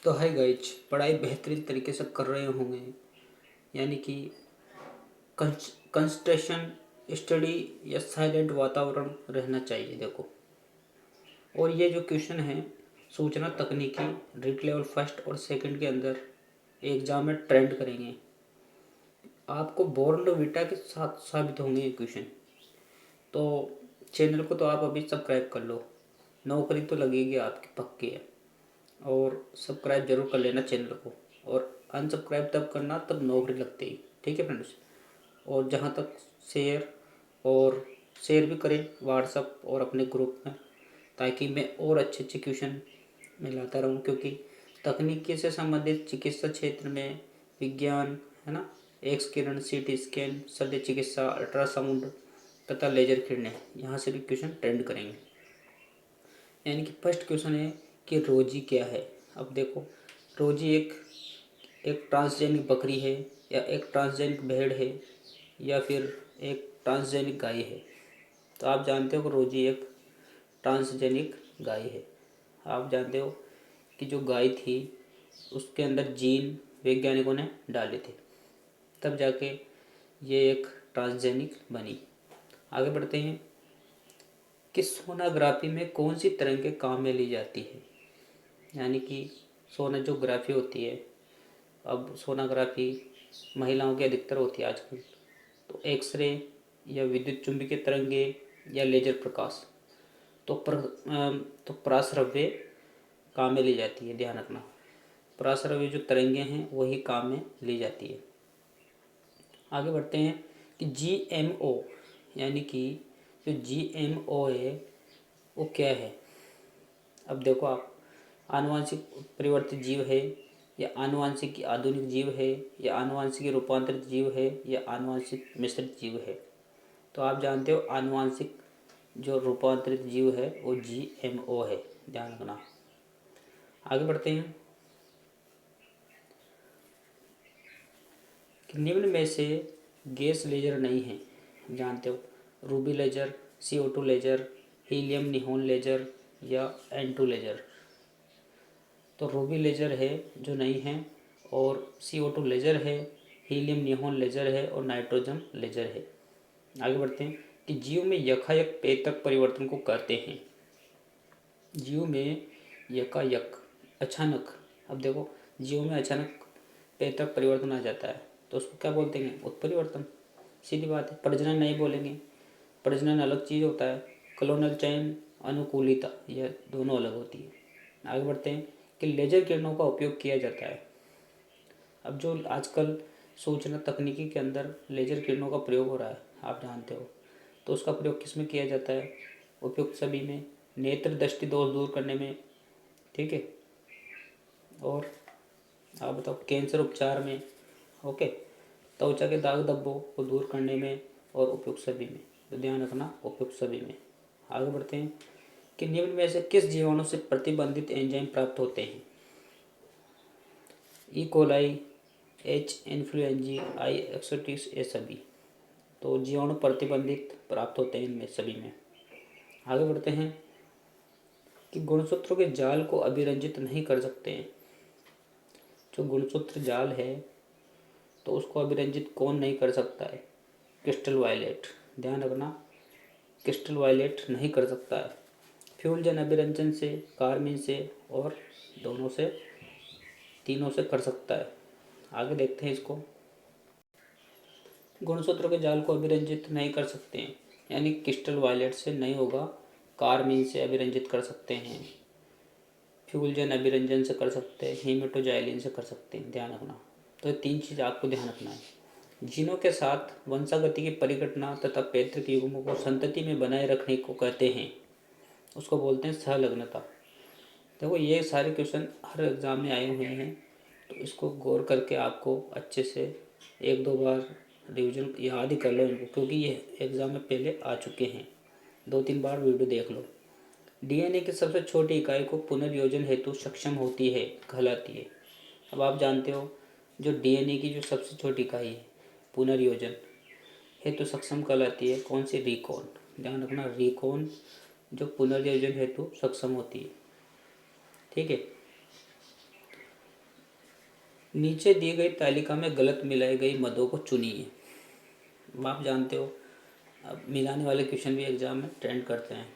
तो hi guys, पढ़ाई बेहतरीन तरीके से कर रहे होंगे, यानी कि कंसंट्रेशन स्टडी या साइलेंट वातावरण रहना चाहिए। देखो, और ये जो क्वेश्चन है सूचना तकनीकी रीट लेवल फर्स्ट और सेकंड के अंदर एग्जाम में ट्रेंड करेंगे। आपको बोर्नविटा के साथ साबित होंगे ये क्वेश्चन। तो चैनल को तो आप अभी सब्सक्राइब कर लो, नौकरी तो लगेगी आपकी पक्की है। और सब्सक्राइब जरूर कर लेना चैनल को, और अनसब्सक्राइब तब करना तब नौकरी लगती है। ठीक है फ्रेंड्स। और जहाँ तक शेयर भी करें व्हाट्सअप और अपने ग्रुप में, ताकि मैं और अच्छे अच्छे क्वेश्चन में लाता रहूँ। क्योंकि तकनीकी से संबंधित चिकित्सा क्षेत्र में विज्ञान है ना, एक्स किरण, सीटी स्कैन, शल्य चिकित्सा, अल्ट्रासाउंड तथा लेजर किरणें, यहाँ से भी क्वेश्चन ट्रेंड करेंगे। यानी कि फर्स्ट क्वेश्चन है कि रोजी क्या है। अब देखो, रोजी एक एक ट्रांसजेनिक बकरी है, या एक ट्रांसजेनिक भेड़ है, या फिर एक ट्रांसजेनिक गाय है। तो आप जानते हो कि रोजी एक ट्रांसजेनिक गाय है। आप जानते हो कि जो गाय थी उसके अंदर जीन वैज्ञानिकों ने डाले थे, तब जाके ये एक ट्रांसजेनिक बनी। आगे बढ़ते हैं कि सोनोग्राफी में कौन सी तरंगें काम में ली जाती है। यानी कि सोनोग्राफी होती है, अब सोनोग्राफी महिलाओं की अधिकतर होती है आजकल। तो एक्सरे या विद्युत चुंबकीय तरंगे या लेजर प्रकाश, तो प्रासरव्य काम में ली जाती है। ध्यान रखना, प्रासरव्य जो तरंगे हैं वही काम में ली जाती है। आगे बढ़ते हैं कि GMO, यानी कि जो GMO है वो क्या है। अब देखो, आप आनुवांशिक परिवर्तित जीव है, या आनुवांशिक आधुनिक जीव है, या आनुवांशिक रूपांतरित जीव है, या आनुवांशिक मिश्रित जीव है। तो आप जानते हो आनुवांशिक जो रूपांतरित जीव है वो GMO है। ध्यान रखना। आगे बढ़ते हैं कि निम्न में से गैस लेजर नहीं है। जानते हो, ruby laser, CO2 laser, helium neon laser, या N2 लेजर। तो रूबी लेजर है जो नहीं है, और CO2 लेजर है, हीलियम नियोन लेजर है, और नाइट्रोजन लेजर है। आगे बढ़ते हैं कि जीव में यकायक पेतक परिवर्तन को कहते हैं। जीव में यकायक, अचानक, अब देखो जीव में अचानक पेतक परिवर्तन आ जाता है तो उसको क्या बोलते हैं? उत्परिवर्तन। सीधी बात है। प्रजनन नहीं बोलेंगे, प्रजनन अलग चीज़ होता है। कलोनल चयन, अनुकूलिता, यह दोनों अलग होती है। आगे बढ़ते हैं कि लेजर किरणों का उपयोग किया जाता है। अब जो आजकल सूचना तकनीकी के अंदर लेजर किरणों का प्रयोग हो रहा है, आप जानते हो, तो उसका प्रयोग किस में किया जाता है? उपयुक्त सभी में। नेत्र दृष्टि दोष दूर करने में, ठीक है, और आप बताओ कैंसर उपचार में, ओके, त्वचा के दाग धब्बों को दूर करने में, और उपयुक्त सभी में। तो ध्यान रखना, उपयुक्त सभी में। आगे बढ़ते हैं कि निम्न में से किस जीवाणु से प्रतिबंधित एंजाइम प्राप्त होते हैं? E coli, H influenzae, I एक्सोटिस, ये सभी। तो जीवाणु प्रतिबंधित प्राप्त होते हैं इनमें सभी में। आगे बढ़ते हैं कि गुणसूत्रों के जाल को अभिरंजित नहीं कर सकते हैं। जो गुणसूत्र जाल है तो उसको अभिरंजित कौन नहीं कर सकता है? Crystal violet. ध्यान रखना, क्रिस्टल वायलेट नहीं कर सकता है। फ्यूलजन अभिरंजन से, कार्मिन से, और दोनों से, तीनों से कर सकता है। आगे देखते हैं इसको। गुणसूत्रों के जाल को अभिरंजित नहीं कर सकते हैं, यानी क्रिस्टल वायलेट से नहीं होगा, कार्मिन से अभिरंजित कर सकते हैं, फ्यूलजन अभिरंजन से कर सकते हैं, हीमेटोजाइलिन से कर सकते हैं। ध्यान रखना। तो ये तीन चीज़ आपको ध्यान रखना है। जीनों के साथ वंशागति की परिघटना तथा पैतृक युग्मों को संतति में बनाए रखने को कहते हैं, उसको बोलते हैं सहलग्नता। देखो, ये सारे क्वेश्चन हर एग्ज़ाम में आए हुए हैं, तो इसको गौर करके आपको अच्छे से एक दो बार रिवीजन याद ही कर लो इनको, क्योंकि ये एग्ज़ाम में पहले आ चुके हैं। 2-3 बार वीडियो देख लो। DNA की सबसे छोटी इकाई को पुनर्योजन हेतु सक्षम होती है, कहलाती है। अब आप जानते हो जो DNA की जो सबसे छोटी इकाई है पुनर्योजन हेतु सक्षम कहलाती है, कौन सी? रिकॉन। ध्यान रखना, रिकॉन जो पुनर्योजन हेतु सक्षम होती है, ठीक है। नीचे दी गई तालिका में गलत मिलाई गई मदों को चुनिए। अब आप जानते हो अब मिलाने वाले क्वेश्चन भी एग्जाम में ट्रेंड करते हैं।